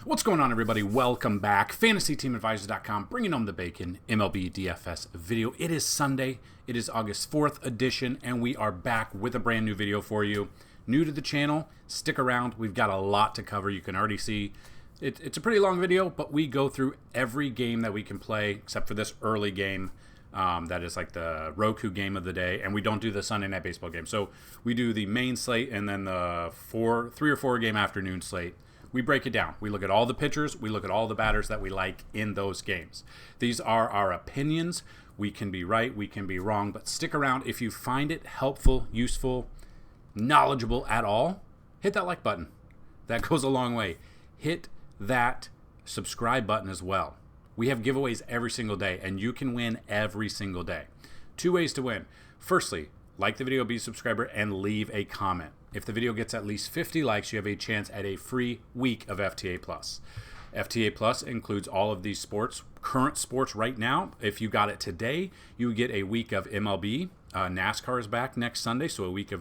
What's going on, everybody? Welcome back. FantasyTeamAdvisors.com, bringing home the bacon, MLB DFS video. It is Sunday. It is August 4th edition, and we are back with a brand new video for you. New to the channel, stick around. We've got a lot to cover. You can already see it's a pretty long video, but we go through every game that we can play, except for this early game. That is like the Roku game of the day, and we don't do the Sunday Night Baseball game. So we do the main slate and then the 3 or 4 game afternoon slate. We break it down. We look at all the pitchers. We look at all the batters that we like in those games. These are our opinions. We can be right. We can be wrong. But stick around. If you find it helpful, useful, knowledgeable at all, hit that like button. That goes a long way. Hit that subscribe button as well. We have giveaways every single day, and you can win every single day. 2 ways to win. Firstly, like the video, be a subscriber, and leave a comment. If the video gets at least 50 likes, you have a chance at a free week of FTA Plus. FTA Plus includes all of these sports, current sports right now. If you got it today, you get a week of MLB. NASCAR is back next Sunday, so a week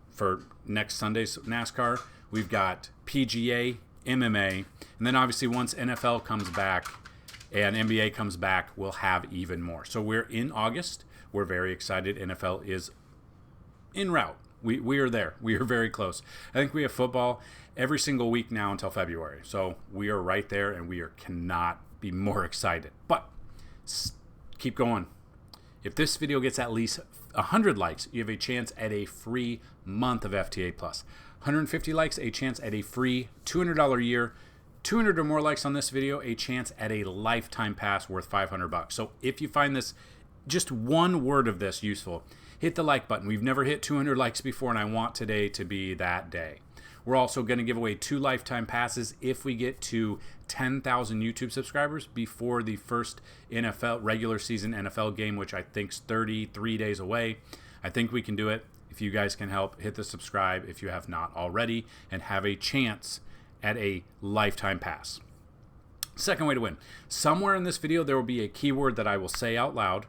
for next Sunday's NASCAR. We've got PGA, MMA, and then obviously once NFL comes back and NBA comes back, we'll have even more. So we're in August. We're very excited. NFL is en route. We are there. We are very close. I think we have football every single week now until February. So we are right there, and we cannot be more excited. But keep going. If this video gets at least 100 likes, you have a chance at a free month of FTA Plus. 150 likes, a chance at a free $200 a year. 200 or more likes on this video, a chance at a lifetime pass worth $500. So if you find this, just one word of this useful, hit the like button. We've never hit 200 likes before, and I want today to be that day. We're also going to give away 2 lifetime passes if we get to 10,000 YouTube subscribers before the first NFL regular season NFL game, which I think is 33 days away. I think we can do it. If you guys can help, hit the subscribe if you have not already, and have a chance at a lifetime pass. Second way to win. Somewhere in this video, there will be a keyword that I will say out loud.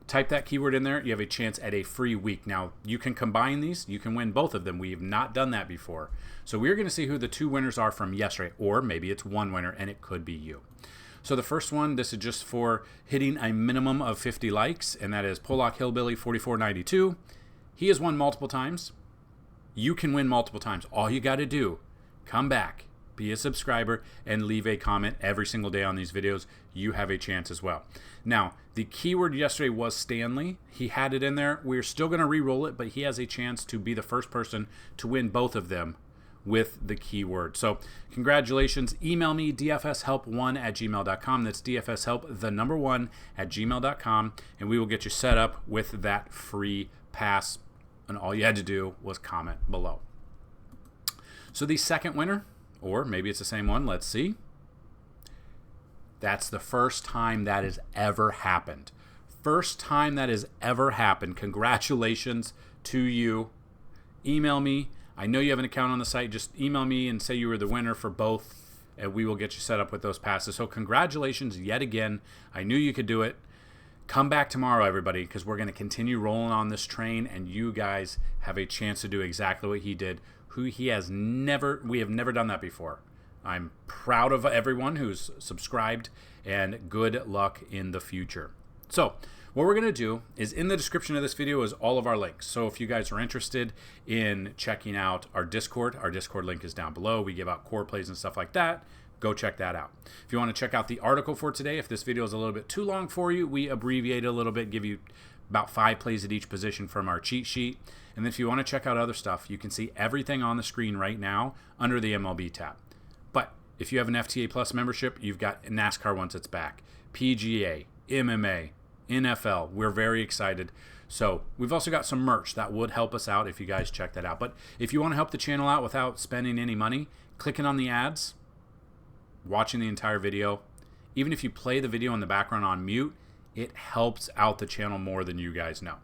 Type that keyword in there. You have a chance at a free week. Now, you can combine these. You can win both of them. We have not done that before. So we're going to see who the 2 winners are from yesterday, or maybe it's 1 winner, and it could be you. So the first one, this is just for hitting a minimum of 50 likes, and that is Pollock Hillbilly 4492. He has won multiple times. You can win multiple times. All you got to do, come back, be a subscriber, and leave a comment every single day on these videos. You have a chance as well. Now, the keyword yesterday was Stanley. He had it in there. We're still going to re-roll it, but he has a chance to be the first person to win both of them with the keyword. So congratulations. Email me, dfshelp1@gmail.com. That's dfshelp1@gmail.com, and we will get you set up with that free pass. And all you had to do was comment below. So the second winner, or maybe it's the same one, let's see. That's the first time that has ever happened. First time that has ever happened. Congratulations to you. Email me. I know you have an account on the site. Just email me and say you were the winner for both, and we will get you set up with those passes. So congratulations yet again. I knew you could do it. Come back tomorrow, everybody, because we're going to continue rolling on this train, and you guys have a chance to do exactly what he did. We have never done that before. I'm proud of everyone who's subscribed, and good luck in the future. So what we're going to do is, in the description of this video is all of our links. So if you guys are interested in checking out our Discord link is down below. We give out core plays and stuff like that. Go check that out. If you want to check out the article for today, if this video is a little bit too long for you, we abbreviate a little bit, give you about 5 plays at each position from our cheat sheet. And then if you want to check out other stuff, you can see everything on the screen right now under the MLB tab. But if you have an FTA Plus membership, you've got NASCAR once it's back, PGA, MMA, NFL. We're very excited. So we've also got some merch that would help us out if you guys check that out. But if you want to help the channel out without spending any money, clicking on the ads, watching the entire video, even if you play the video in the background on mute, it helps out the channel more than you guys know.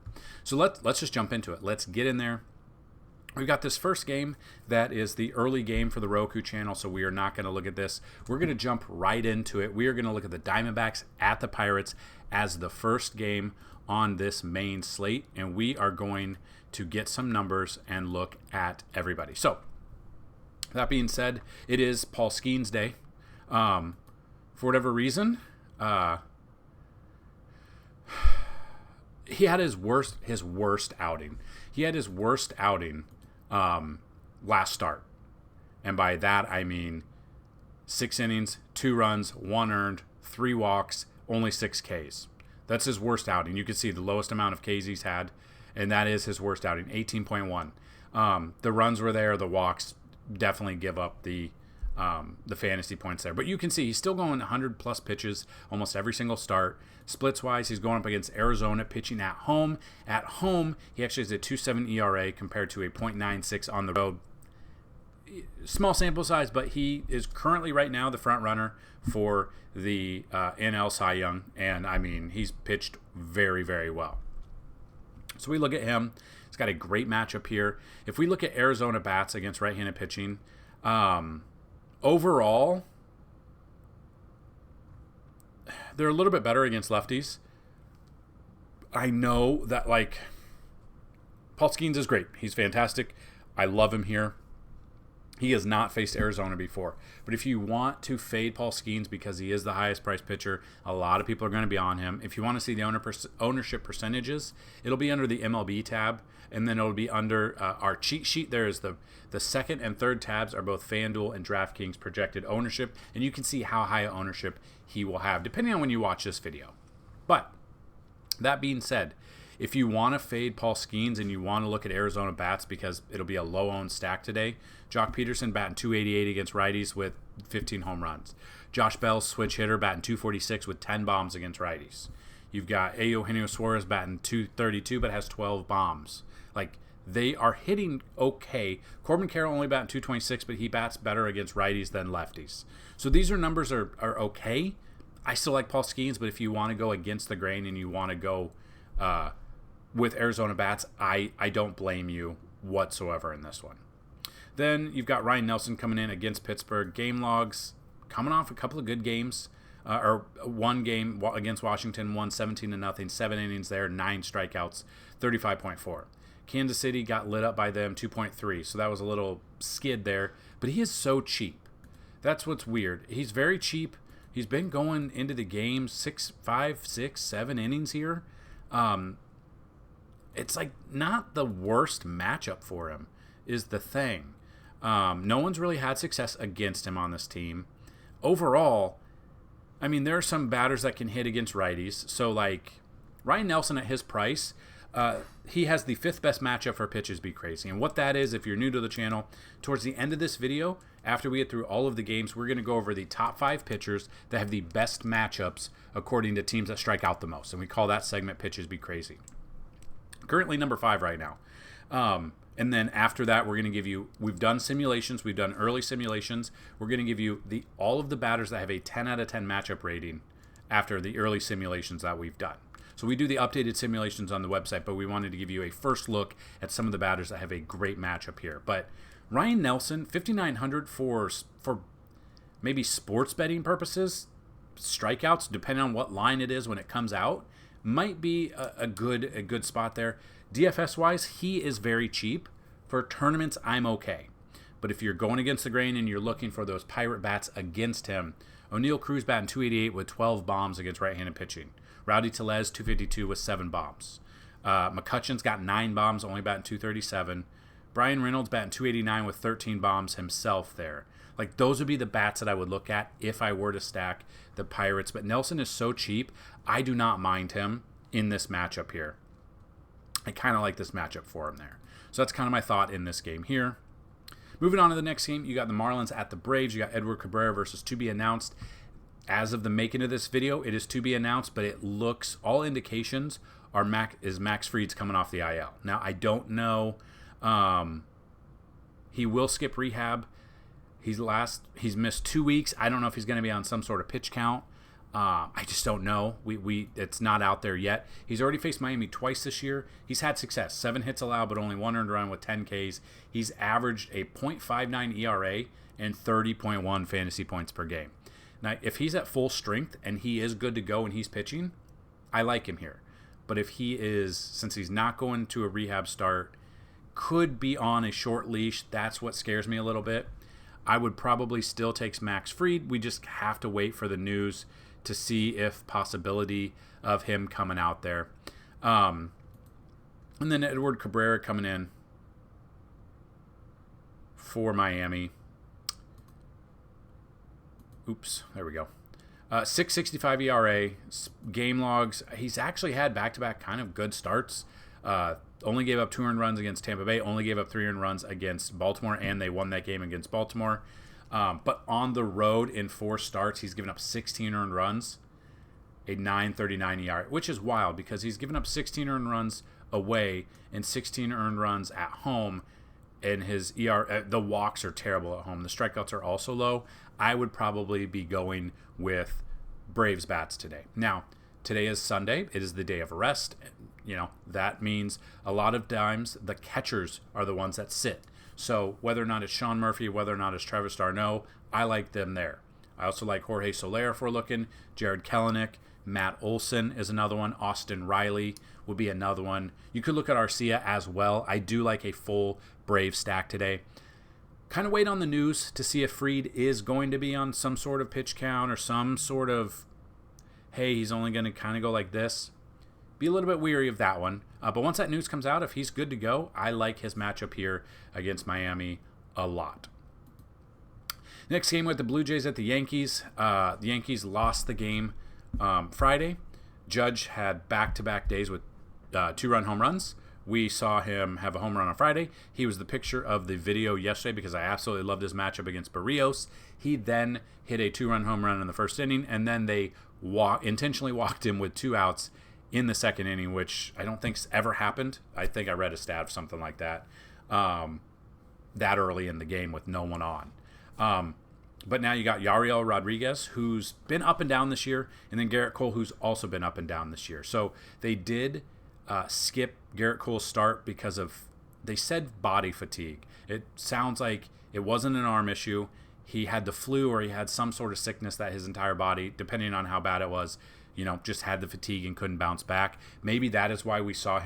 So let's just jump into it. Let's get in there. We've got this first game that is the early game for the Roku channel, so we are not going to look at this. We're going to jump right into it. We are going to look at the Diamondbacks at the Pirates as the first game on this main slate, and we are going to get some numbers and look at everybody. So that being said, it is Paul Skeens Day. For whatever reason, he had his worst outing. He had his worst outing last start. And by that, I mean 6 innings, 2 runs, 1 earned, 3 walks, only 6 Ks. That's his worst outing. You can see the lowest amount of Ks he's had, and that is his worst outing, 18.1. The runs were there. The walks definitely give up the fantasy points there. But you can see he's still going 100-plus pitches almost every single start. Splits-wise, he's going up against Arizona, pitching at home. At home, he actually has a 2.7 ERA compared to a .96 on the road. Small sample size, but he is currently right now the front runner for the NL Cy Young, and I mean he's pitched very, very well. So we look at him. He's got a great matchup here. If we look at Arizona bats against right-handed pitching, overall they're a little bit better against lefties. I know that Paul Skeens is great. He's fantastic. I love him here. He has not faced Arizona before. But if you want to fade Paul Skeens because he is the highest priced pitcher, a lot of people are going to be on him. If you want to see the ownership percentages, it'll be under the MLB tab, and then it'll be under our cheat sheet. There is the second and third tabs are both Fanduel and DraftKings projected ownership, and you can see how high ownership he will have, depending on when you watch this video. But that being said, if you want to fade Paul Skeens and you want to look at Arizona bats because it'll be a low-owned stack today, Jock Peterson batting .288 against righties with 15 home runs. Josh Bell's switch hitter batting .246 with 10 bombs against righties. You've got Eugenio Suarez batting .232 but has 12 bombs. They are hitting okay. Corbin Carroll only batting .226, but he bats better against righties than lefties. So these numbers are okay. I still like Paul Skeens, but if you want to go against the grain and you want to go with Arizona bats, I don't blame you whatsoever in this one. Then you've got Ryan Nelson coming in against Pittsburgh. Game logs, coming off a couple of good games, or one game against Washington, won 17-0, 7 innings there, 9 strikeouts, 35.4. Kansas City got lit up by them, 2.3, so that was a little skid there. But he is so cheap. That's what's weird. He's very cheap. He's been going into the game 5, 6, 7 innings here. It's not the worst matchup for him is the thing. No one's really had success against him on this team. Overall, I mean, there are some batters that can hit against righties. So, Ryan Nelson at his price, he has the 5th best matchup for pitches be crazy. And what that is, if you're new to the channel, towards the end of this video, after we get through all of the games, we're going to go over the top 5 pitchers that have the best matchups according to teams that strike out the most. And we call that segment Pitches Be Crazy. Currently number 5 right now. And then after that, we're going to give you, we've done simulations, we've done early simulations. We're going to give you all of the batters that have a 10 out of 10 matchup rating after the early simulations that we've done. So we do the updated simulations on the website, but we wanted to give you a first look at some of the batters that have a great matchup here. But Ryan Nelson, 5,900 for maybe sports betting purposes, strikeouts, depending on what line it is when it comes out, might be a good spot there. DFS-wise, he is very cheap. For tournaments, I'm okay. But if you're going against the grain and you're looking for those pirate bats against him, O'Neal Cruz batting .288 with 12 bombs against right-handed pitching. Rowdy Tellez, .252 with 7 bombs. McCutcheon's got 9 bombs, only batting .237. Brian Reynolds batting .289 with 13 bombs himself there. Those would be the bats that I would look at if I were to stack the Pirates. But Nelson is so cheap, I do not mind him in this matchup here. I kind of like this matchup for him there. So that's kind of my thought in this game here. Moving on to the next game, you got the Marlins at the Braves. You got Edward Cabrera versus to be announced. As of the making of this video, it is to be announced, but it looks, all indications are Max Fried's coming off the IL. Now, I don't know. He will skip rehab. He's missed 2 weeks. I don't know if he's going to be on some sort of pitch count. I just don't know. It's not out there yet. He's already faced Miami twice this year. He's had success. 7 hits allowed, but only 1 earned run with 10 Ks. He's averaged a .59 ERA and 30.1 fantasy points per game. Now, if he's at full strength and he is good to go and he's pitching, I like him here. But if he is, since he's not going to a rehab start, could be on a short leash, that's what scares me a little bit. I would probably still take Max Fried. We just have to wait for the news to see if possibility of him coming out there. And then Edward Cabrera coming in for Miami. Oops, there we go. 6.65 ERA, game logs. He's actually had back-to-back kind of good starts. Only gave up 2 earned runs against Tampa Bay, only gave up 3 earned runs against Baltimore, and they won that game against Baltimore. But on the road in 4 starts, he's given up 16 earned runs, a 9.39 ERA, which is wild because he's given up 16 earned runs away and 16 earned runs at home, and his ERA, the walks are terrible at home. The strikeouts are also low. I would probably be going with Braves bats today. Now, today is Sunday. It is the day of rest. That means a lot of times the catchers are the ones that sit. So whether or not it's Sean Murphy, whether or not it's Travis d'Arnaud, I like them there. I also like Jorge Soler if we're looking. Jared Kelenic, Matt Olson is another one. Austin Riley would be another one. You could look at Arcia as well. I do like a full Brave stack today. Kind of wait on the news to see if Fried is going to be on some sort of pitch count or some sort of, hey, he's only going to kind of go like this. Be a little bit weary of that one. But once that news comes out, if he's good to go, I like his matchup here against Miami a lot. Next game with the Blue Jays at the Yankees. The Yankees lost the game Friday. Judge had back-to-back days with 2-run home runs. We saw him have a home run on Friday. He was the picture of the video yesterday because I absolutely loved his matchup against Barrios. He then hit a 2-run home run in the first inning, and then they intentionally walked him with 2 outs in the second inning, which I don't think's ever happened. I think I read a stat of something like that that early in the game with no one on. But now you got Yariel Rodriguez, who's been up and down this year, and then Garrett Cole, who's also been up and down this year. So they did skip Garrett Cole's start because of, they said body fatigue. It sounds like it wasn't an arm issue. He had the flu or he had some sort of sickness that his entire body, depending on how bad it was, just had the fatigue and couldn't bounce back. Maybe that is why we saw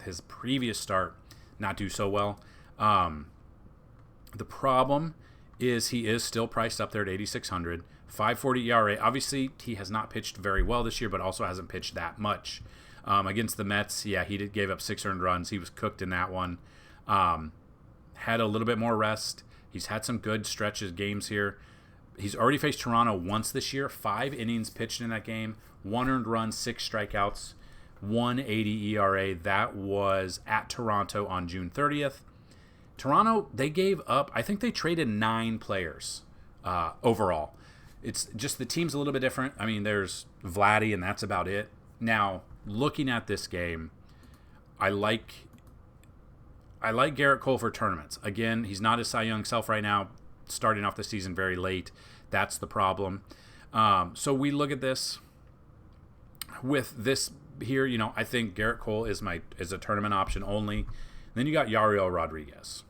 his previous start, not do so well. The problem is he is still priced up there at 8,600, 5.40 ERA. Obviously, he has not pitched very well this year, but also hasn't pitched that much. Against the Mets, he gave up 6 earned runs. He was cooked in that one. Had a little bit more rest. He's had some good stretches games here. He's already faced Toronto once this year. 5 innings pitched in that game. 1 earned run, 6 strikeouts, 1.80 ERA. That was at Toronto on June 30th. Toronto, they gave up, I think they traded 9 players overall. It's just the team's a little bit different. I mean, there's Vladdy, and that's about it. Now, looking at this game, I like Garrett Cole for tournaments. Again, he's not his Cy Young self right now, starting off the season very late. That's the problem. So we look at this. With this here, I think Garrett Cole is a tournament option only. Then you got Yariel Rodriguez.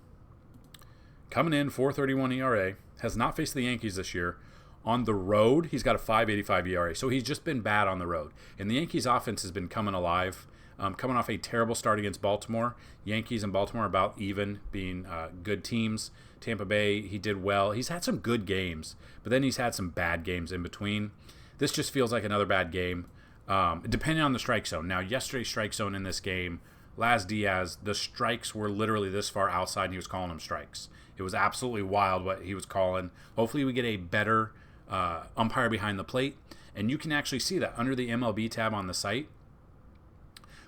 Coming in, 4.31 ERA, has not faced the Yankees this year. On the road, he's got a 5.85 ERA, so he's just been bad on the road. And the Yankees' offense has been coming alive, coming off a terrible start against Baltimore. Yankees and Baltimore are about even, being good teams. Tampa Bay, he did well. He's had some good games, but then he's had some bad games in between. This just feels like another bad game, depending on the strike zone. Now, yesterday's strike zone in this game, Laz Diaz, the strikes were literally this far outside, and he was calling them strikes. It was absolutely wild what he was calling. Hopefully we get a better umpire behind the plate, and you can actually see that under the MLB tab on the site.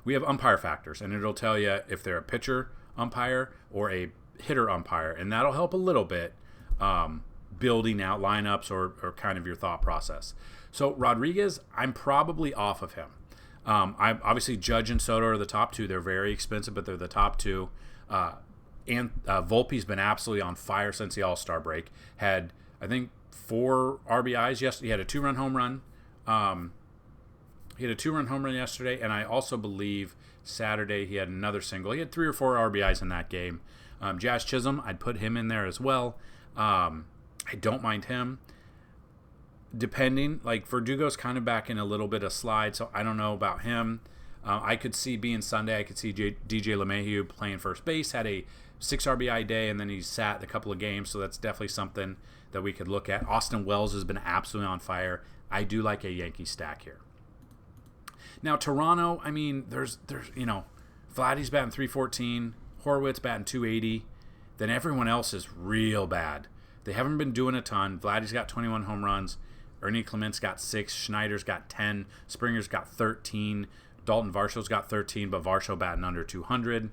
We have umpire factors, and it'll tell you if they're a pitcher umpire or a hitter umpire, and that'll help a little bit building out lineups or kind of your thought process. So Rodriguez, I'm probably off of him. I'm obviously Judge and Soto are the top 2. They're very expensive, but they're the top 2. And Volpe's been absolutely on fire since the All-Star break. Had, I think, 4 RBIs yesterday. He had a 2-run home run. Yesterday, and I also believe Saturday he had another single. He had 3 or 4 RBIs in that game. Jazz Chisholm, I'd put him in there as well. I don't mind him. Depending, like Verdugo's kind of back in a little bit of slide, so I don't know about him. I could see being Sunday, I could see DJ LeMahieu playing first base. Had a 6 RBI day, and then he's sat a couple of games, so that's definitely something that we could look at. Austin Wells has been absolutely on fire. I do like a Yankee stack here. Now, Toronto, I mean, there's Vladdy's batting 314, Horwitz batting 280. Then everyone else is real bad. They haven't been doing a ton. Vladdy's got 21 home runs. Ernie Clement's got 6. Schneider's got 10. Springer's got 13. Dalton Varshaw's got 13, but Varshaw batting under 200.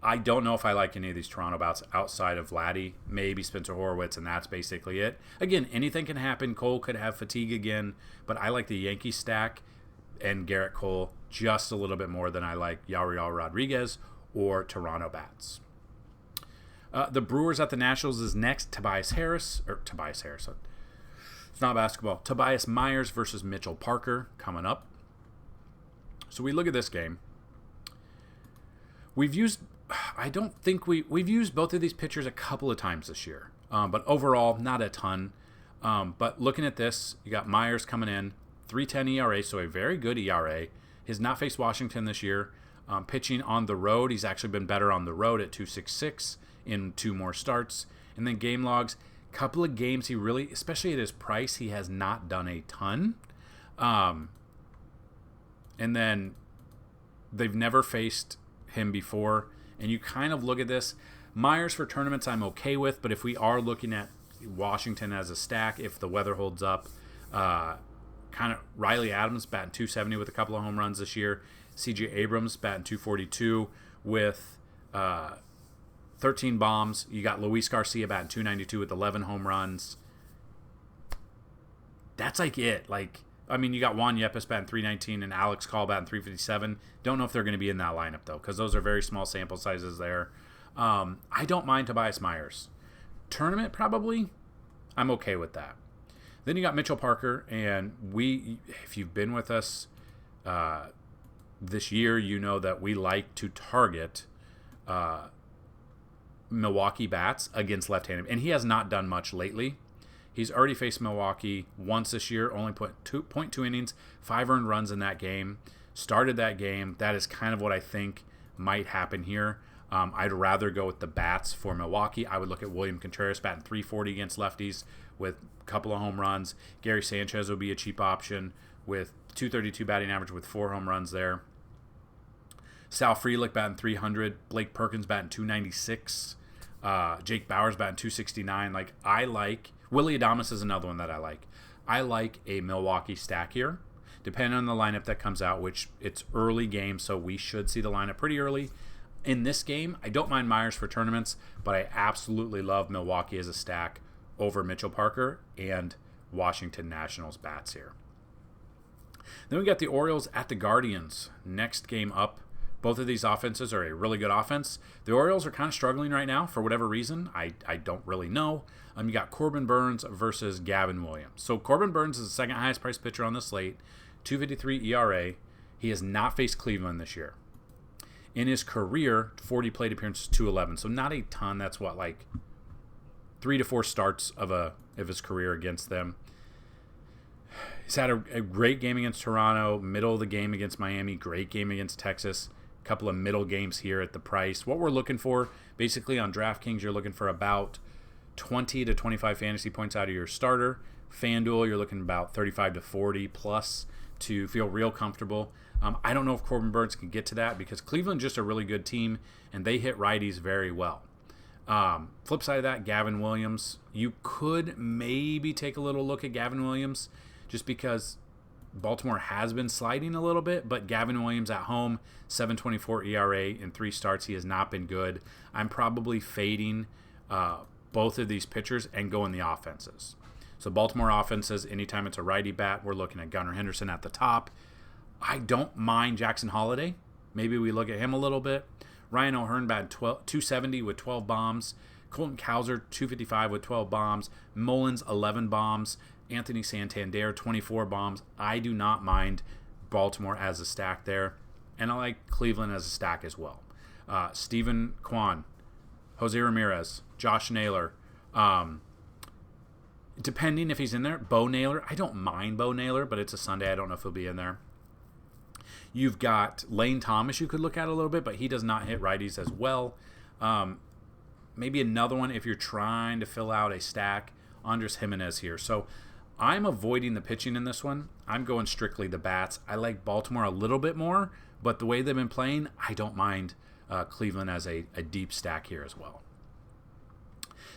I don't know if I like any of these Toronto bouts outside of Vladdy. Maybe Spencer Horwitz, and that's basically it. Again, anything can happen. Cole could have fatigue again, but I like the Yankee stack and Garrett Cole just a little bit more than I like Yariel Rodriguez or Toronto bats. The Brewers at the Nationals is next. Tobias Harris. It's not basketball. Tobias Myers versus Mitchell Parker coming up. So we look at this game. We've used both of these pitchers a couple of times this year, but overall not a ton. But looking at this, you got Myers coming in, 3.10 ERA, so a very good ERA. Has not faced Washington this year. Pitching on the road, he's actually been better on the road at 2.66 in 2 more starts. And then game logs, couple of games he really, especially at his price, he has not done a ton. And then they've never faced him before. And you kind of look at this. Myers for tournaments I'm okay with, but if we are looking at Washington as a stack, if the weather holds up, kind of Riley Adams batting 270 with a couple of home runs this year. C.J. Abrams batting 242 with 13 bombs. You got Luis Garcia batting 292 with 11 home runs. That's like it. You got Juan Yepes batting 319 and Alex Call batting 357. Don't know if they're going to be in that lineup, though, because those are very small sample sizes there. I don't mind Tobias Myers. Tournament, probably. I'm okay with that. Then you got Mitchell Parker, and if you've been with us this year, you know that we like to target Milwaukee bats against left-handed, and he has not done much lately. He's already faced Milwaukee once this year, only put 2.2 innings, 5 earned runs in that game. Started that game. That is kind of what I think might happen here. I'd rather go with the bats for Milwaukee. I would look at William Contreras batting 340 against lefties with a couple of home runs. Gary Sanchez would be a cheap option with 232 batting average with 4 home runs there. Sal Frelick batting 300. Blake Perkins batting 296. Jake Bauers batting 269. Willie Adames is another one that I like. I like a Milwaukee stack here, depending on the lineup that comes out, which it's early game, so we should see the lineup pretty early. In this game, I don't mind Myers for tournaments, but I absolutely love Milwaukee as a stack over Mitchell Parker and Washington Nationals bats here. Then we got the Orioles at the Guardians. Next game up. Both of these offenses are a really good offense. The Orioles are kind of struggling right now for whatever reason. I don't really know. You got Corbin Burns versus Gavin Williams. So Corbin Burns is the second highest priced pitcher on the slate, 2.53 ERA. He has not faced Cleveland this year. In his career, 40 plate appearances, 211. So not a ton. That's 3 to 4 starts of his career against them. He's had a great game against Toronto, middle of the game against Miami, great game against Texas. Couple of middle games here at the price. What we're looking for, basically on DraftKings, you're looking for about 20 to 25 fantasy points out of your starter. FanDuel, you're looking about 35 to 40 plus to feel real comfortable. I don't know if Corbin Burns can get to that because Cleveland's just a really good team, and they hit righties very well. Flip side of that, Gavin Williams. You could maybe take a little look at Gavin Williams just because Baltimore has been sliding a little bit, but Gavin Williams at home, 7.24 ERA in 3 starts. He has not been good. I'm probably fading both of these pitchers and going the offenses. So Baltimore offenses, anytime it's a righty bat, we're looking at Gunnar Henderson at the top. I don't mind Jackson Holliday. Maybe we look at him a little bit. Ryan O'Hearn batted 270 with 12 bombs. Colton Cowser, 255 with 12 bombs. Mullins, 11 bombs. Anthony Santander, 24 bombs. I do not mind Baltimore as a stack there. And I like Cleveland as a stack as well. Stephen Kwan, Jose Ramirez, Josh Naylor. Depending if he's in there. Bo Naylor. I don't mind Bo Naylor, but it's a Sunday. I don't know if he'll be in there. You've got Lane Thomas you could look at a little bit, but he does not hit righties as well. Maybe another one if you're trying to fill out a stack. Andres Jimenez here. So I'm avoiding the pitching in this one. I'm going strictly the bats. I like Baltimore a little bit more, but the way they've been playing, I don't mind Cleveland as a deep stack here as well.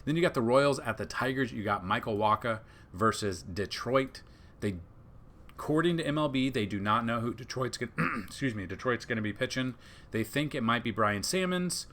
Then you got the Royals at the Tigers. You got Michael Wacha versus Detroit. According to MLB, they do not know who Detroit's going to be pitching. They think it might be Brian Sammons.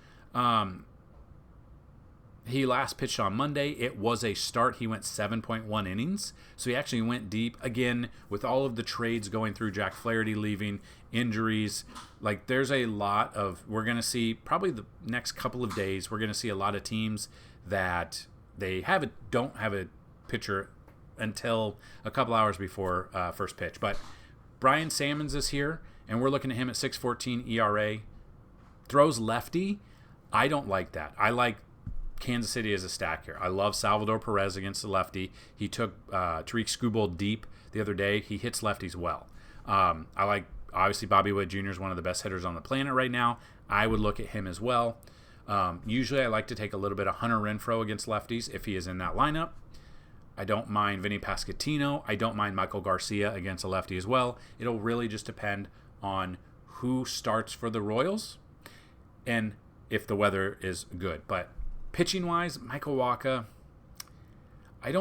He last pitched on Monday. It was a start. He went 7.1 innings. So he actually went deep. Again, with all of the trades going through, Jack Flaherty leaving, injuries, like there's a lot of, we're going to see probably the next couple of days, we're going to see a lot of teams that they don't have a pitcher until a couple hours before first pitch. But Brian Sammons is here, and we're looking at him at 6.14 ERA. Throws lefty. I don't like that. I like Kansas City as a stack here. I love Salvador Perez against the lefty. He took Tariq Skubal deep the other day. He hits lefties well. I like, obviously, Bobby Witt Jr. is one of the best hitters on the planet right now. I would look at him as well. Usually I like to take a little bit of Hunter Renfroe against lefties if he is in that lineup. I don't mind Vinny Pasquantino. I don't mind Michael Garcia against a lefty as well. It'll really just depend on who starts for the Royals and if the weather is good. But pitching-wise, Michael Wacha, I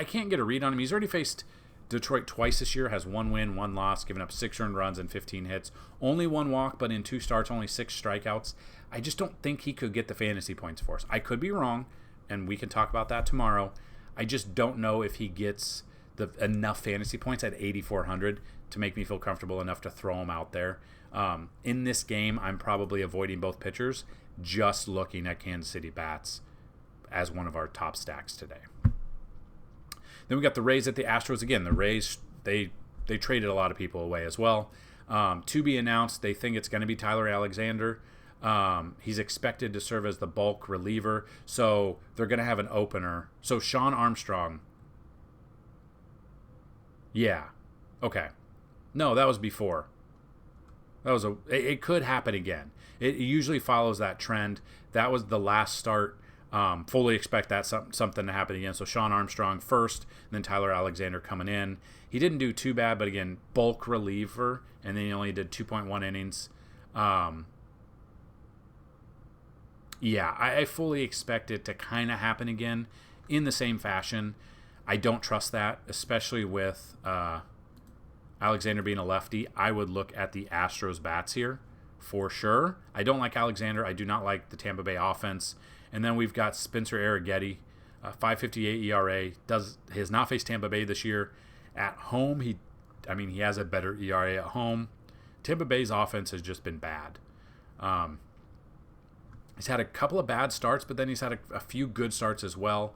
can't get a read on him. He's already faced Detroit twice this year, has 1 win, 1 loss, given up 6 earned runs and 15 hits. Only 1 walk, but in 2 starts, only 6 strikeouts. I just don't think he could get the fantasy points for us. I could be wrong, and we can talk about that tomorrow. I just don't know if he gets enough fantasy points at 8,400 to make me feel comfortable enough to throw him out there. In this game, I'm probably avoiding both pitchers, just looking at Kansas City bats as one of our top stacks today. Then we got the Rays at the Astros. Again, the Rays, they traded a lot of people away as well. To be announced, they think it's going to be Tyler Alexander. He's expected to serve as the bulk reliever, so they're going to have an opener. So Sean Armstrong. Yeah. Okay. No, that was before. It could happen again. It usually follows that trend. That was the last start. Fully expect that something to happen again. So Sean Armstrong first, and then Tyler Alexander coming in. He didn't do too bad, but again, bulk reliever, and then he only did 2.1 innings. Yeah, I fully expect it to kind of happen again in the same fashion. I don't trust that, especially with Alexander being a lefty. I would look at the Astros bats here for sure. I don't like Alexander. I do not like the Tampa Bay offense. And then we've got Spencer Arrighetti, 5.58 ERA. He has not faced Tampa Bay this year. At home, he has a better ERA at home. Tampa Bay's offense has just been bad. He's had a couple of bad starts, but then he's had a few good starts as well.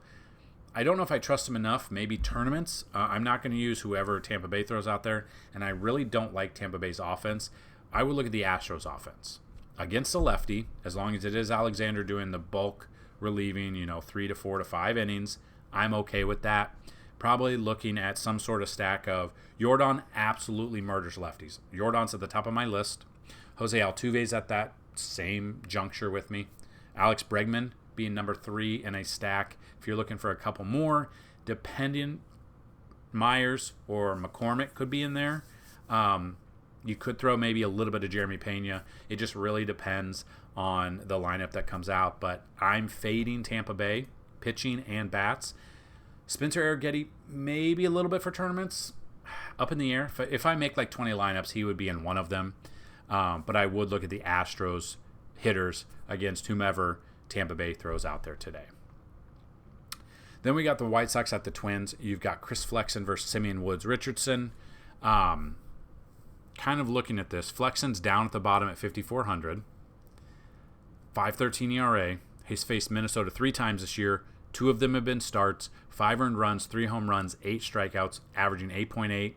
I don't know if I trust him enough. Maybe tournaments. I'm not going to use whoever Tampa Bay throws out there, and I really don't like Tampa Bay's offense. I would look at the Astros offense. Against a lefty, as long as it is Alexander doing the bulk relieving, 3 to 4 to 5 innings, I'm okay with that. Probably looking at some sort of stack of Yordan absolutely murders lefties. Yordan's at the top of my list. Jose Altuve's at that same juncture with me. Alex Bregman being number 3 in a stack. If you're looking for a couple more, depending, Myers or McCormick could be in there. You could throw maybe a little bit of Jeremy Pena. It just really depends on the lineup that comes out. But I'm fading Tampa Bay, pitching and bats. Spencer Arrighetti, maybe a little bit for tournaments. Up in the air. If I make like 20 lineups, he would be in one of them. But I would look at the Astros hitters against whomever Tampa Bay throws out there today. Then we got the White Sox at the Twins. You've got Chris Flexen versus Simeon Woods Richardson. Kind of looking at this, Flexen's down at the bottom at 5,400. 5.13 ERA. He's faced Minnesota 3 times this year. 2 of them have been starts. 5 earned runs, 3 home runs, 8 strikeouts, averaging 8.8.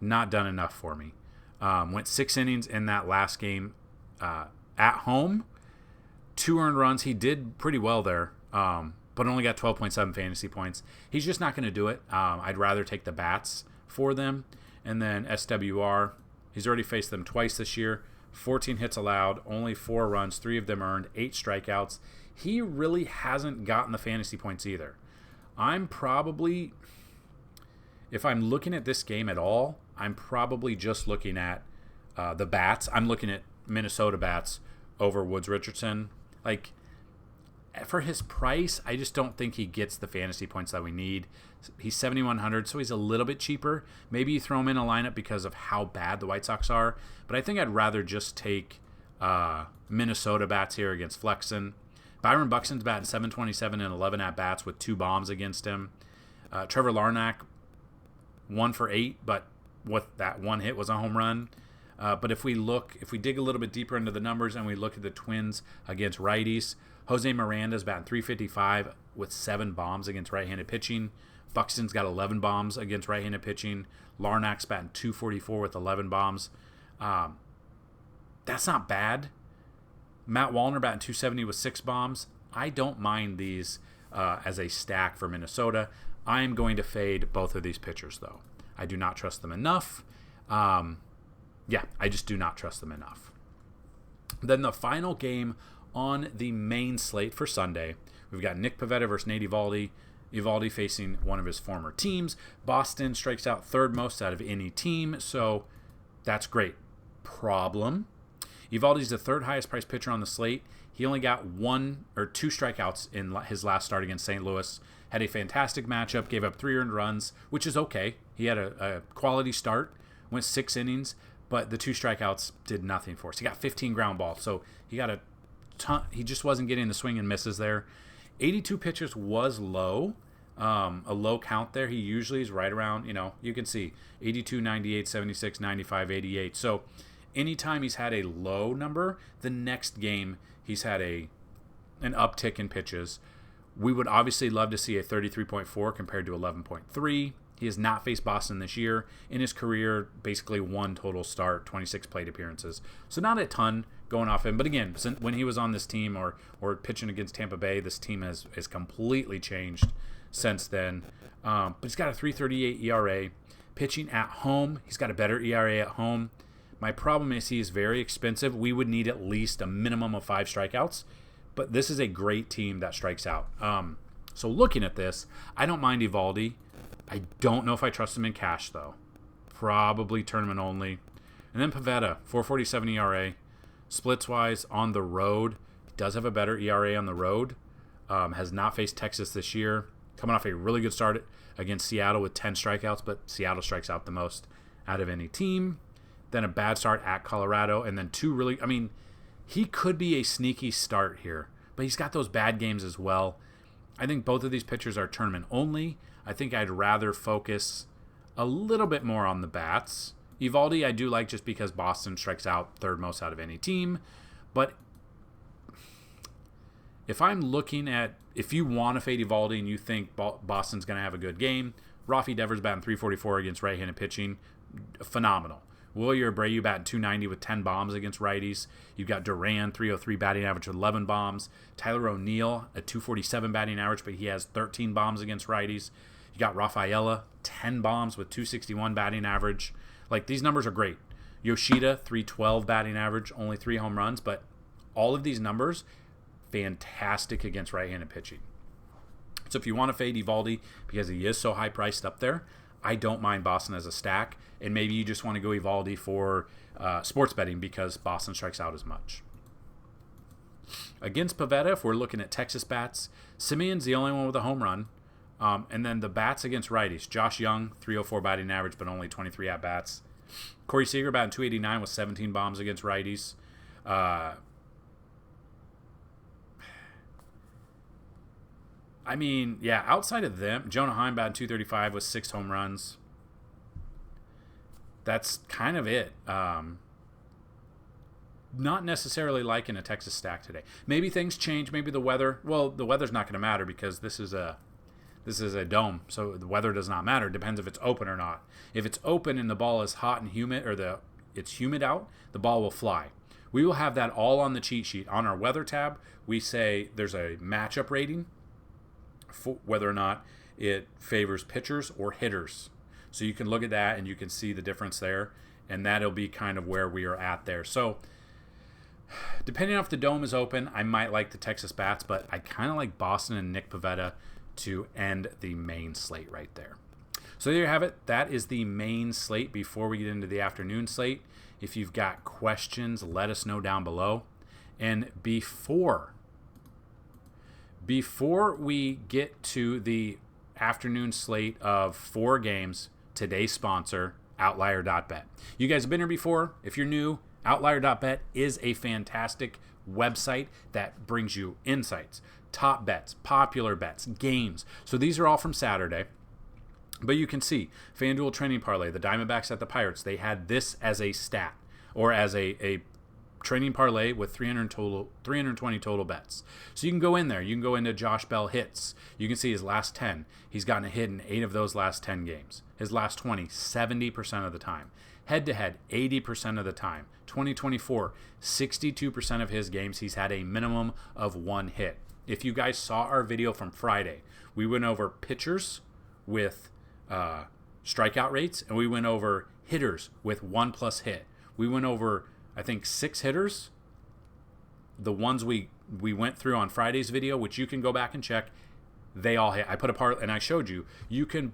Not done enough for me. Went 6 innings in that last game at home. 2 earned runs. He did pretty well there, but only got 12.7 fantasy points. He's just not going to do it. I'd rather take the bats for them. And then SWR, he's already faced them twice this year. 14 hits allowed, only 4 runs, 3 of them earned, 8 strikeouts. He really hasn't gotten the fantasy points either. I'm probably, if I'm looking at this game at all, I'm probably just looking at the bats. I'm looking at Minnesota bats over Woods Richardson. Like, for his price, I just don't think he gets the fantasy points that we need. He's 7,100, so he's a little bit cheaper. Maybe you throw him in a lineup because of how bad the White Sox are, but I think I'd rather just take Minnesota bats here against Flexen. Byron Buxton's batting 727 and 11 at-bats with 2 bombs against him. Trevor Larnach, 1 for 8, but with that 1 hit was a home run. But if we dig a little bit deeper into the numbers and we look at the Twins against righties, Jose Miranda's batting 355 with 7 bombs against right-handed pitching. Buxton's got 11 bombs against right-handed pitching. Larnach's batting 244 with 11 bombs. That's not bad. Matt Wallner batting 270 with 6 bombs. I don't mind these as a stack for Minnesota. I am going to fade both of these pitchers, though. I do not trust them enough. I just do not trust them enough. Then the final game on the main slate for Sunday, we've got Nick Pivetta versus Nate Eovaldi. Eovaldi facing one of his former teams. Boston strikes out 3rd most out of any team, so that's great. Problem: Eovaldi's the 3rd highest priced pitcher on the slate. He only got 1 or 2 strikeouts in his last start against St. Louis. Had a fantastic matchup, gave up 3 earned runs, which is okay. He had a quality start, went 6 innings, but the 2 strikeouts did nothing for us. He got 15 ground balls, so he got a ton. He just wasn't getting the swing and misses there. 82 pitches was low, a low count there. He usually is right around, you can see 82, 98, 76, 95, 88. So anytime he's had a low number, the next game he's had an uptick in pitches. We would obviously love to see a 33.4 compared to 11.3. He has not faced Boston this year. In his career, basically 1 total start, 26 plate appearances. So not a ton going off him. But again, when he was on this team or pitching against Tampa Bay, this team has completely changed since then. But he's got a 3.38 ERA. Pitching at home, he's got a better ERA at home. My problem is he is very expensive. We would need at least a minimum of 5 strikeouts. But this is a great team that strikes out. So looking at this, I don't mind Eovaldi. I don't know if I trust him in cash, though. Probably tournament only. And then Pivetta, 4.47 ERA. Splits-wise, on the road, does have a better ERA on the road. Has not faced Texas this year. Coming off a really good start against Seattle with 10 strikeouts, but Seattle strikes out the most out of any team. Then a bad start at Colorado, and then 2 really... he could be a sneaky start here, but he's got those bad games as well. I think both of these pitchers are tournament only. I think I'd rather focus a little bit more on the bats. Eovaldi I do like just because Boston strikes out 3rd most out of any team. But if I'm looking at, if you want to fade Eovaldi and you think Boston's going to have a good game, Rafi Devers batting 344 against right-handed pitching, phenomenal. Wilyer Abreu batting 290 with 10 bombs against righties. You've got Duran, 303 batting average with 11 bombs. Tyler O'Neill, a 247 batting average, but he has 13 bombs against righties. You got Rafaela, 10 bombs with 261 batting average. Like, these numbers are great. Yoshida, 312 batting average, only 3 home runs, but all of these numbers, fantastic against right-handed pitching. So if you want to fade Eovaldi because he is so high-priced up there, I don't mind Boston as a stack, and maybe you just want to go Eovaldi for sports betting because Boston strikes out as much. Against Pivetta, if we're looking at Texas bats, Simeon's the only one with a home run. And then the bats against righties. Josh Young, 304 batting average, but only 23 at-bats. Corey Seager batting 289 with 17 bombs against righties. Outside of them, Jonah Heim batting 235 with 6 home runs. That's kind of it. Not necessarily liking a Texas stack today. Maybe things change. Maybe the weather. Well, the weather's not going to matter because this is a dome, so the weather does not matter. It depends if it's open or not. If it's open and the ball is hot and humid, or it's humid out, the ball will fly. We will have that all on the cheat sheet. On our weather tab, we say there's a matchup rating for whether or not it favors pitchers or hitters. So you can look at that and you can see the difference there, and that'll be kind of where we are at there. So Depending on if the Dome is open, I might like the Texas Bats, but I kind of like Boston and Nick Pivetta to end the main slate right there. So there you have it. That is the main slate before we get into the afternoon slate. If you've got questions, let us know down below. And before we get to the afternoon slate of 4 games, today's sponsor, Outlier.bet. You guys have been here before. If you're new, Outlier.bet is a fantastic website that brings you insights, top bets, popular bets, games. So these are all from Saturday. But you can see FanDuel training parlay, the Diamondbacks at the Pirates, they had this as a stat or as a training parlay with 320 total bets. So you can go in there. You can go into Josh Bell hits. You can see his last 10. He's gotten a hit in 8 of those last 10 games. His last 20, 70% of the time. Head-to-head, 80% of the time. 2024, 62% of his games, he's had a minimum of 1 hit. If you guys saw our video from Friday, we went over pitchers with strikeout rates, and we went over hitters with 1+ hit. We went over, I think, 6 hitters. The ones we went through on Friday's video, which you can go back and check, they all hit. I put a part, and I showed you. You can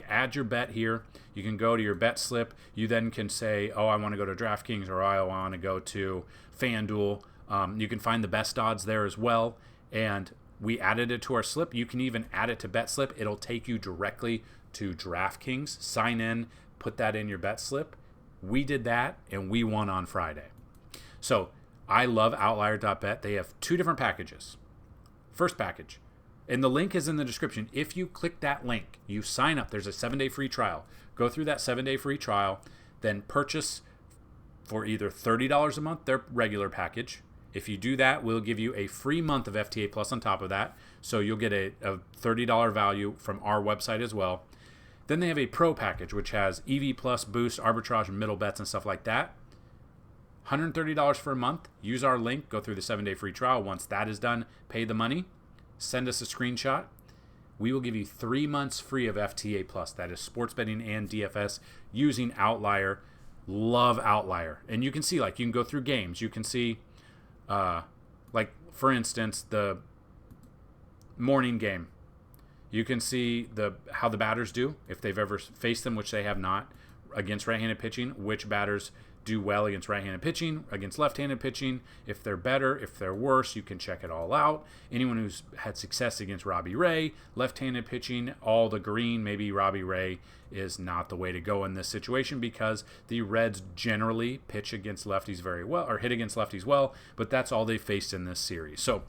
add your bet here. You can go to your bet slip. You then can say, oh, I want to go to DraftKings, or I want to go to FanDuel. You can find the best odds there as well. And we added it to our slip. You can even add it to bet slip. It'll take you directly to DraftKings. Sign in, put that in your bet slip. We did that, and we won on Friday. So I love Outlier.bet. They have 2 different packages. First package, and the link is in the description. If you click that link, you sign up. There's a 7-day free trial. Go through that 7-day free trial, then purchase for either $30 a month, their regular package. If you do that, we'll give you a free month of FTA Plus on top of that. So you'll get a $30 value from our website as well. Then they have a pro package, which has EV Plus, boost, arbitrage, and middle bets and stuff like that. $130 for a month. Use our link. Go through the 7-day free trial. Once that is done, pay the money. Send us a screenshot. We will give you 3 months free of FTA Plus. That is sports betting and DFS using Outlier. Love Outlier. And you can see, you can go through games. You can see, for instance, the morning game. You can see how the batters do, if they've ever faced them, which they have not, against right-handed pitching, which batters do well against right-handed pitching, against left-handed pitching, if they're better, if they're worse, you can check it all out. Anyone who's had success against Robbie Ray, left-handed pitching, all the green, maybe Robbie Ray is not the way to go in this situation because the Reds generally pitch against lefties very well, or hit against lefties well, but that's all they faced in this series. So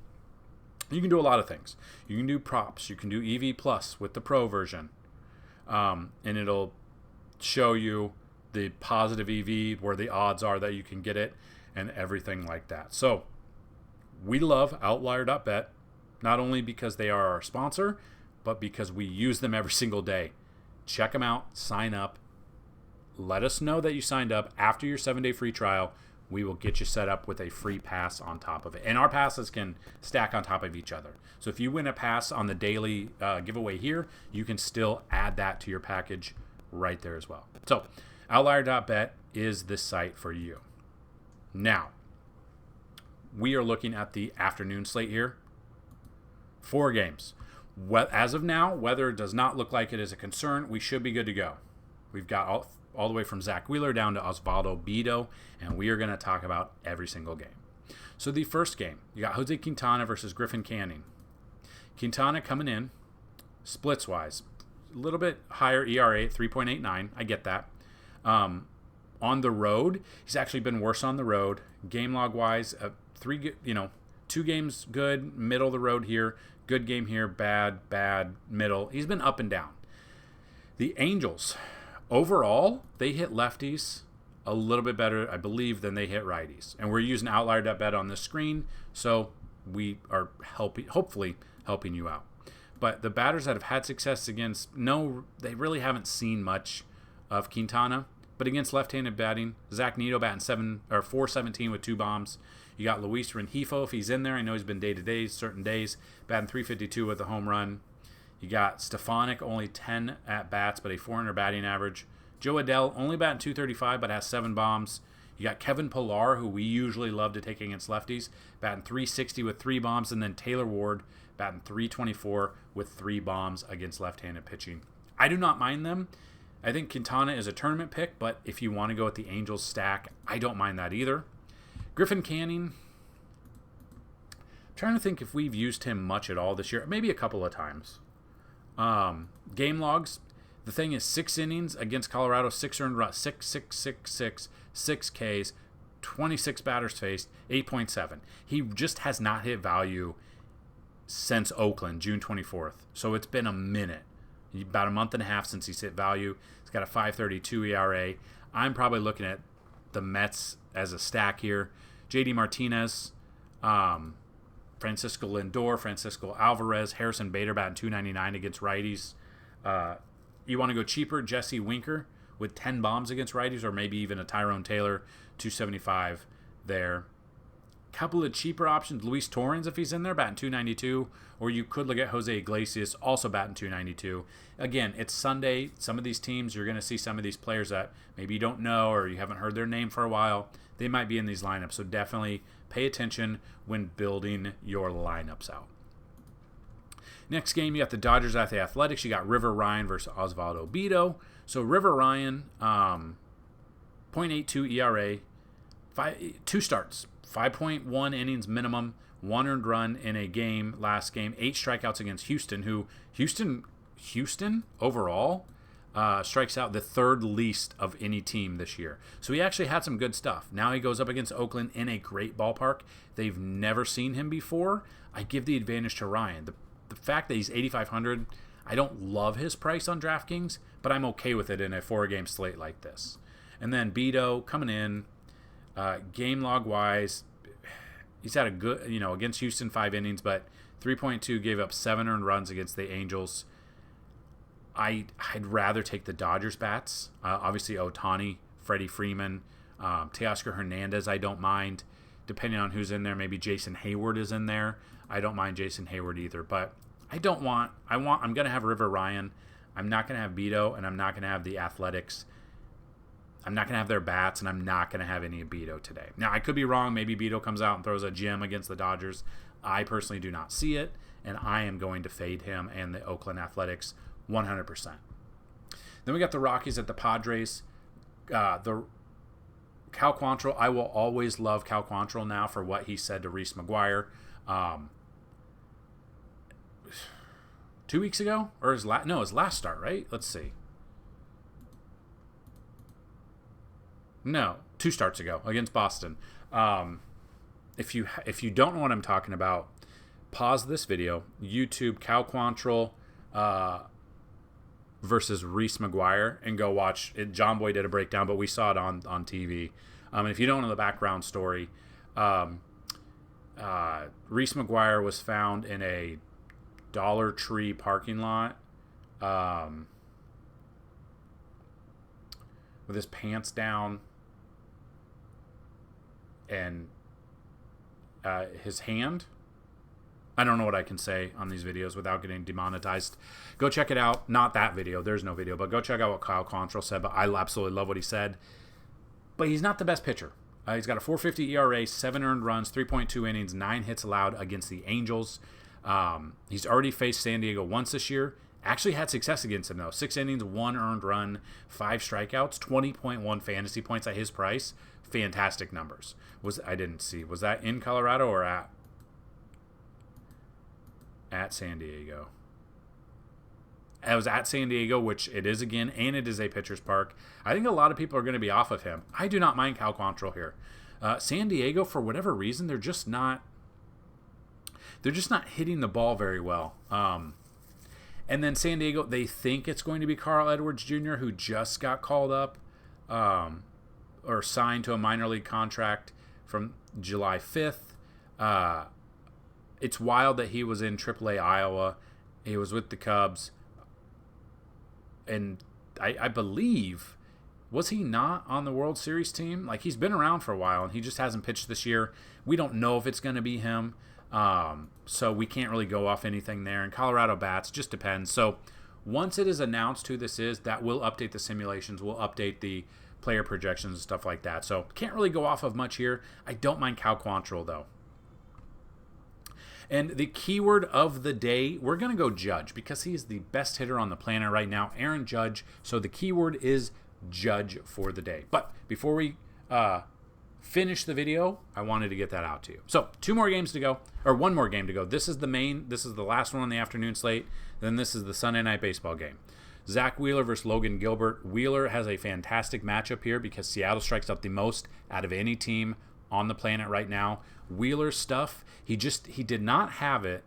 you can do a lot of things. You can do props. You can do EV Plus with the Pro version. And it'll show you the positive EV, where the odds are that you can get it, and everything like that. So we love Outlier.bet, not only because they are our sponsor, but because we use them every single day. Check them out. Sign up. Let us know that you signed up. After your 7-day free trial, we will get you set up with a free pass on top of it. And our passes can stack on top of each other. So if you win a pass on the daily giveaway here, you can still add that to your package right there as well. So Outlier.bet is the site for you. Now, we are looking at the afternoon slate here. 4 games. As of now, weather does not look like it is a concern. We should be good to go. We've got all the way from Zach Wheeler down to Osvaldo Bido, and we are going to talk about every single game. So the first game, you got Jose Quintana versus Griffin Canning. Quintana coming in, splits-wise, a little bit higher ERA, 3.89. I get that. On the road, he's actually been worse on the road. Game log-wise, 2 games good, middle of the road here, good game here, bad, middle. He's been up and down. The Angels, overall, they hit lefties a little bit better, I believe, than they hit righties. And we're using Outlier.bet on the screen, so we are hopefully helping you out. But the batters that have had success against, they really haven't seen much of Quintana. But against left-handed batting, Zach Neto batting 417 with 2 bombs. You got Luis Rengifo, if he's in there. I know he's been day-to-day, certain days, batting 352 with a home run. You got Stefanik, only 10 at-bats, but a 400 batting average. Joe Adell, only batting 235, but has 7 bombs. You got Kevin Pillar, who we usually love to take against lefties, batting 360 with 3 bombs, and then Taylor Ward batting 324 with 3 bombs against left-handed pitching. I do not mind them. I think Quintana is a tournament pick, but if you want to go with the Angels stack, I don't mind that either. Griffin Canning, I'm trying to think if we've used him much at all this year. Maybe a couple of times. Game logs. The thing is 6 innings against Colorado, 6 earned runs, 6 Ks, 26 batters faced, 8.7. He just has not hit value since Oakland, June 24th. So it's been a minute. About a month and a half since he's hit value. He's got a 5.32 ERA. I'm probably looking at the Mets as a stack here. JD Martinez, Francisco Lindor, Francisco Alvarez, Harrison Bader batting 299 against righties. You want to go cheaper, Jesse Winker with 10 bombs against righties, or maybe even a Tyrone Taylor, 275 there. Couple of cheaper options, Luis Torrens if he's in there, batting 292, or you could look at Jose Iglesias, also batting 292. Again, it's Sunday. Some of these teams, you're going to see some of these players that maybe you don't know or you haven't heard their name for a while. They might be in these lineups, so definitely pay attention when building your lineups out. Next game, you got the Dodgers at the Athletics. You got River Ryan versus Osvaldo Bido. So River Ryan, 0.82 ERA, 2 starts, 5.1 innings minimum, 1 earned run in a game last game, 8 strikeouts against Houston, who Houston overall strikes out the 3rd least of any team this year. So he actually had some good stuff. Now he goes up against Oakland in a great ballpark. They've never seen him before. I give the advantage to Ryan. The fact that he's 8,500, I don't love his price on DraftKings, but I'm okay with it in a 4-game slate like this. And then Bido coming in, game log wise, he's had a good, against Houston 5 innings, but 3.2, gave up 7 earned runs against the Angels. I'd rather take the Dodgers bats. Obviously Ohtani, Freddie Freeman, Teoscar Hernandez, I don't mind. Depending on who's in there, maybe Jason Hayward is in there. I don't mind Jason Hayward either, but I'm going to have River Ryan. I'm not going to have Bido, and I'm not going to have the Athletics. I'm not going to have their bats, and I'm not going to have any of Bido today. Now, I could be wrong. Maybe Bido comes out and throws a gem against the Dodgers. I personally do not see it, and I am going to fade him and the Oakland Athletics 100%. Then we got the Rockies at the Padres. The Cal Quantrill, I will always love Cal Quantrill now for what he said to Reese McGuire. 2 weeks ago? Or his last start, right? Let's see. No, 2 starts ago against Boston. If you don't know what I'm talking about, pause this video. YouTube Cal Quantrill versus Reese McGuire and go watch it. John Boy did a breakdown, but we saw it on TV. And if you don't know the background story, Reese McGuire was found in a Dollar Tree parking lot with his pants down and his hand. I don't know what I can say on these videos without getting demonetized. Go check it out. Not that video. There's no video. But go check out what Kyle Quantrill said. But I absolutely love what he said. But he's not the best pitcher. He's got a 4.50 ERA, 7 earned runs, 3.2 innings, 9 hits allowed against the Angels. He's already faced San Diego once this year. Actually had success against him, though. 6 innings, 1 earned run, 5 strikeouts, 20.1 fantasy points at his price. Fantastic numbers. I didn't see. Was that in Colorado or at San Diego? It was at San Diego, which it is again, and it is a pitcher's park. I think a lot of people are going to be off of him. I do not mind Cal Quantrill here. San Diego, for whatever reason, they're just not hitting the ball very well. And then San Diego, they think it's going to be Carl Edwards Jr., who just got called up or signed to a minor league contract from July 5th. It's wild that he was in AAA Iowa. He was with the Cubs. And I believe, was he not on the World Series team? Like, he's been around for a while, and he just hasn't pitched this year. We don't know if it's going to be him. So we can't really go off anything there. And Colorado bats, just depends. So once it is announced who this is, that will update the simulations. We'll update the player projections and stuff like that. So can't really go off of much here. I don't mind Cal Quantrill, though. And the keyword of the day, we're going to go Judge because he is the best hitter on the planet right now, Aaron Judge. So the keyword is Judge for the day. But before we finish the video, I wanted to get that out to you. So 2 more games to go, or 1 more game to go. This is the last one on the afternoon slate. Then this is the Sunday night baseball game. Zach Wheeler versus Logan Gilbert. Wheeler has a fantastic matchup here because Seattle strikes out the most out of any team on the planet right now. Wheeler's stuff, he did not have it.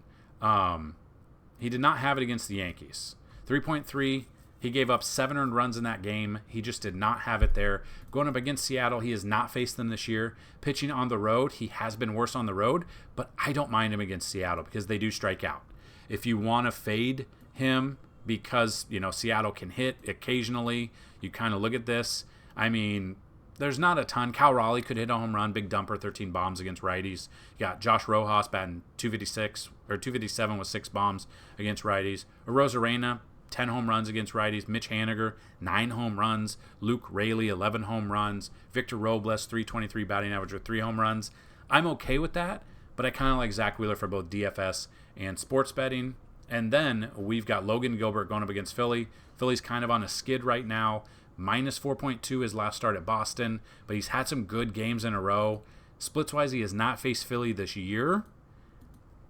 He did not have it against the Yankees. 3.3. He gave up 7 earned runs in that game. He just did not have it there. Going up against Seattle, he has not faced them this year. Pitching on the road, he has been worse on the road, but I don't mind him against Seattle because they do strike out. If you want to fade him because, Seattle can hit occasionally, you kind of look at this. I mean, there's not a ton. Cal Raleigh could hit a home run, big dumper, 13 bombs against righties. You got Josh Rojas batting 257 with 6 bombs against righties. Arozarena, 10 home runs against righties. Mitch Haniger, 9 home runs. Luke Raley, 11 home runs. Victor Robles, 323 batting average with 3 home runs. I'm okay with that, but I kind of like Zach Wheeler for both DFS and sports betting. And then we've got Logan Gilbert going up against Philly. Philly's kind of on a skid right now. Minus 4.2 his last start at Boston, but he's had some good games in a row. Splits-wise, he has not faced Philly this year.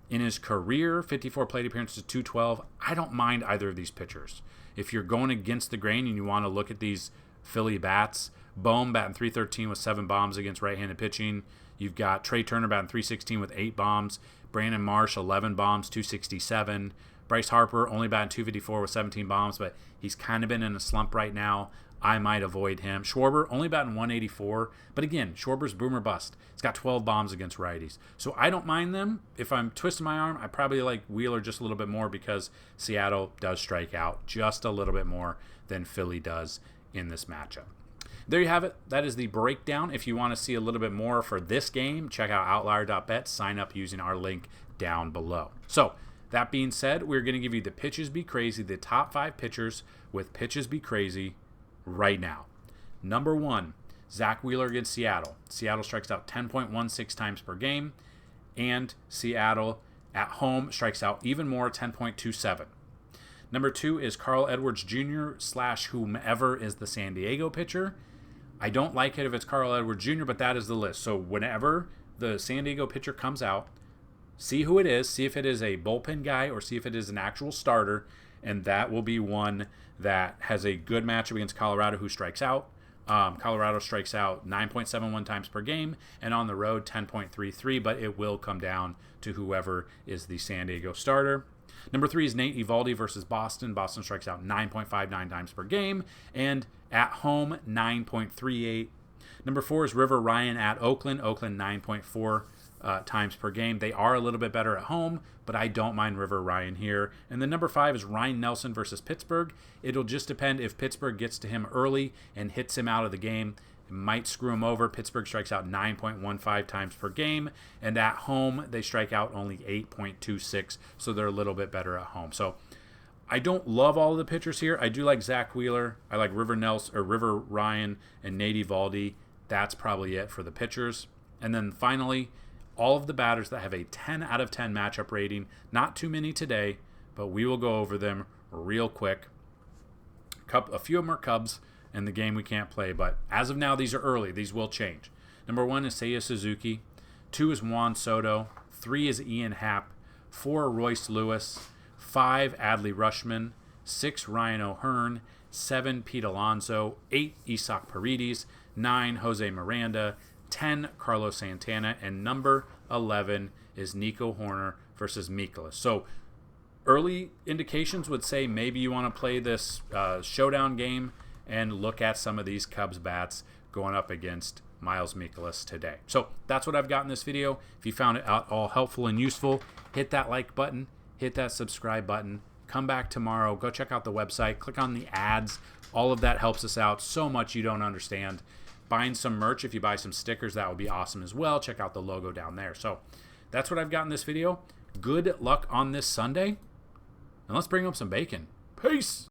In his career, 54 plate appearances, 212. I don't mind either of these pitchers. If you're going against the grain and you want to look at these Philly bats, Bohm batting 313 with 7 bombs against right-handed pitching. You've got Trey Turner batting 316 with 8 bombs. Brandon Marsh, 11 bombs, 267. Bryce Harper only batting 254 with 17 bombs, but he's kind of been in a slump right now. I might avoid him. Schwarber only batting 184, but again, Schwarber's boomer bust. He's got 12 bombs against righties. So I don't mind them. If I'm twisting my arm, I probably like Wheeler just a little bit more because Seattle does strike out just a little bit more than Philly does in this matchup. There you have it. That is the breakdown. If you want to see a little bit more for this game, check out Outlier.bet. Sign up using our link down below. So that being said, we're going to give you the Pitches Be Crazy, the top 5 pitchers with Pitches Be Crazy right now. Number 1, Zach Wheeler against Seattle. Seattle strikes out 10.16 times per game, and Seattle at home strikes out even more, 10.27. Number 2 is Carl Edwards Jr. / whomever is the San Diego pitcher. I don't like it if it's Carl Edwards Jr., but that is the list. So whenever the San Diego pitcher comes out, see who it is, see if it is a bullpen guy or see if it is an actual starter, and that will be one that has a good matchup against Colorado, who strikes out. Colorado strikes out 9.71 times per game, and on the road 10.33, but it will come down to whoever is the San Diego starter. Number 3 is Nate Eovaldi versus Boston. Boston strikes out 9.59 times per game, and at home 9.38. Number 4 is River Ryan at Oakland. Oakland 9.4 times per game. They are a little bit better at home, but I don't mind River Ryan here. And then number 5 is Ryan Nelson versus Pittsburgh. It'll just depend if Pittsburgh gets to him early and hits him out of the game. It might screw him over. Pittsburgh strikes out 9.15 times per game, and at home they strike out only 8.26, so they're a little bit better at home. So I don't love all of the pitchers here. I do like Zach Wheeler. I like River Ryan and Nate Eovaldi. That's probably it for the pitchers. And then finally, all of the batters that have a 10 out of 10 matchup rating. Not too many today, but we will go over them real quick. A few of them are Cubs in the game we can't play, but as of now, these are early. These will change. Number 1 is Seiya Suzuki. 2 is Juan Soto. 3 is Ian Happ. 4, Royce Lewis. 5, Adley Rutschman. 6, Ryan O'Hearn. 7, Pete Alonso. 8, Isaac Paredes. 9, Jose Miranda. 10, Carlos Santana, and number 11 is Nico Horner versus Mikolas. So early indications would say maybe you want to play this showdown game and look at some of these Cubs bats going up against Miles Mikolas today. So that's what I've got in this video. If you found it all helpful and useful, hit that like button, hit that subscribe button, come back tomorrow, go check out the website, click on the ads. All of that helps us out so much you don't understand. Buying some merch, if you buy some stickers, that would be awesome as well. Check out the logo down there. So that's what I've got in this video. Good luck on this Sunday, and let's bring up some bacon. Peace!